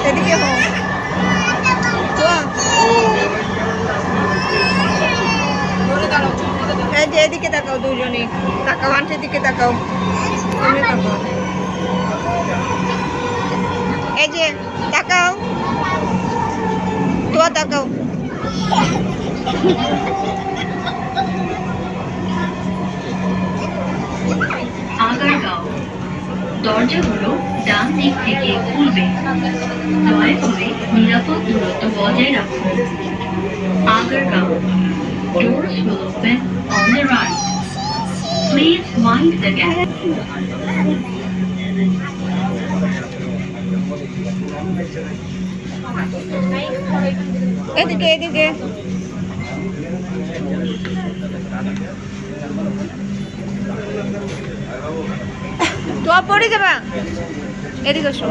এদিকে হো তোয়া এই যে এদিকে তাকাও দুজনে তাকাও আন্টির দিকে তাকাও তুমি তাকাও এই যে তাকাও তোয়া তাকাও আগারগাঁও দরজাগুলো ডান দিক থেকে খুলবে দয়া করে নিরাপদ দূরত্ব বজায় রাখুন Agargaon doors will open on the right please mind the gap এদিকে এদিকে তো পড়ে যাবা এদিকে শো